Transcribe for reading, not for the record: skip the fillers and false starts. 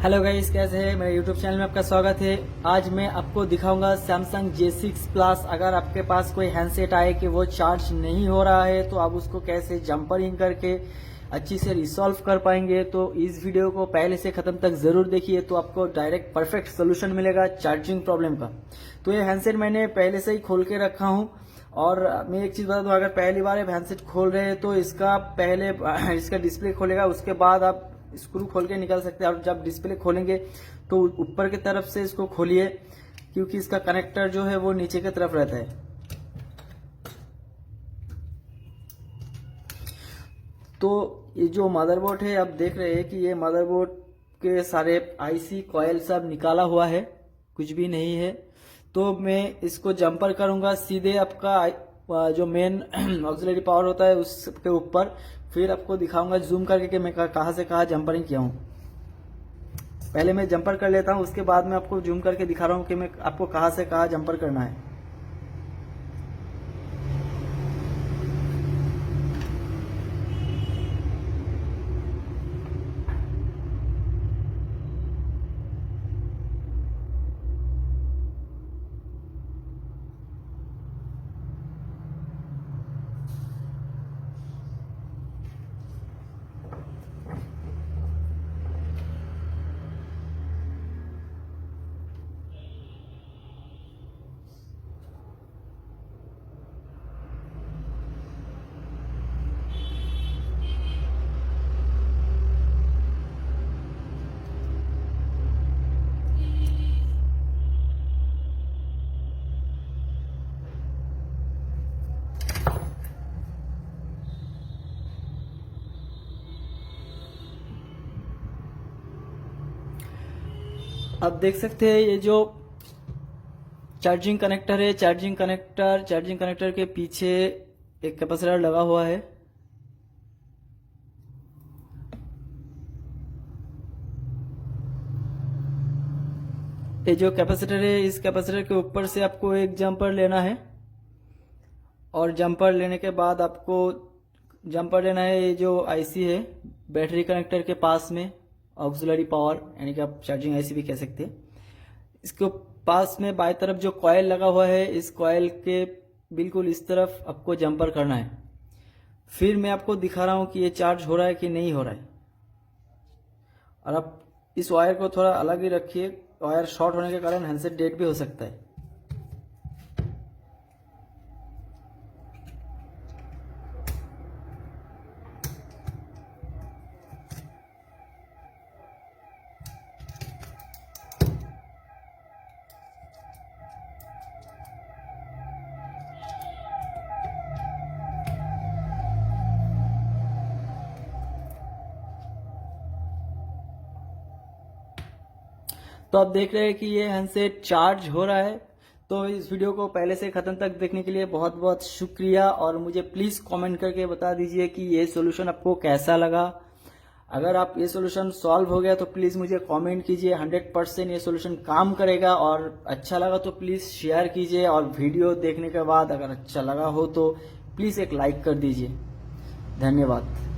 Hello guys, कैसे हैं? मेरे यूट्यूब चैनल में आपका स्वागत है। आज मैं आपको दिखाऊंगा सैमसंग J6 प्लस। अगर आपके पास कोई हैंडसेट आए कि वो चार्ज नहीं हो रहा है तो आप उसको कैसे जंपरिंग करके अच्छी से रिसॉल्व कर पाएंगे। तो इस वीडियो को पहले से खत्म तक जरूर देखिए, तो आपको डायरेक्ट परफेक्ट सोल्यूशन मिलेगा चार्जिंग प्रॉब्लम का। तो ये हैंडसेट मैंने पहले से ही खोल के रखा हूँ। और मैं एक चीज बता दूं, अगर पहली बार आप हैंडसेट खोल रहे हैं तो इसका पहले इसका डिस्प्ले खोलेगा, उसके बाद आप स्क्रू खोल के निकाल सकते हैं। और जब डिस्प्ले खोलेंगे तो ऊपर की तरफ से इसको खोलिए, क्योंकि इसका कनेक्टर जो है वो नीचे की तरफ रहता है। तो ये जो मदरबोर्ड है, आप देख रहे हैं कि ये मदरबोर्ड के सारे आईसी कॉयल सब निकाला हुआ है, कुछ भी नहीं है। तो मैं इसको जंपर करूंगा सीधे आपका जो मेन ऑक्सिलरी पावर होता है उसके ऊपर। फिर आपको दिखाऊंगा जूम करके कि मैं कहाँ से कहाँ जंपरिंग किया हूँ। पहले मैं जंपर कर लेता हूँ, उसके बाद मैं आपको जूम करके दिखा रहा हूँ कि मैं आपको कहाँ से कहाँ जंपर करना है। आप देख सकते हैं ये जो चार्जिंग कनेक्टर है, चार्जिंग कनेक्टर के पीछे एक कैपेसिटर लगा हुआ है। ये जो कैपेसिटर है, इस कैपेसिटर के ऊपर से आपको एक जंपर लेना है। और जंपर लेने के बाद आपको जंपर लेना है ये जो आईसी है बैटरी कनेक्टर के पास में, ऑक्सिलरी पावर यानी कि आप चार्जिंग आईसी भी कह सकते हैं। इसके पास में बाएं तरफ जो कॉयल लगा हुआ है, इस कॉयल के बिल्कुल इस तरफ आपको जंपर करना है। फिर मैं आपको दिखा रहा हूं कि ये चार्ज हो रहा है कि नहीं हो रहा है। और आप इस वायर को थोड़ा अलग ही रखिए, वायर शॉर्ट होने के कारण हैंडसेट डेड भी हो सकता है। तो आप देख रहे हैं कि ये हैंडसेट चार्ज हो रहा है। तो इस वीडियो को पहले से खत्म तक देखने के लिए बहुत बहुत शुक्रिया। और मुझे प्लीज कमेंट करके बता दीजिए कि ये सॉल्यूशन आपको कैसा लगा। अगर आप ये सॉल्यूशन सॉल्व हो गया तो प्लीज मुझे कमेंट कीजिए। 100% ये सॉल्यूशन काम करेगा। और अच्छा लगा तो प्लीज शेयर कीजिए। और वीडियो देखने के बाद अगर अच्छा लगा हो तो प्लीज एक लाइक कर दीजिए। धन्यवाद।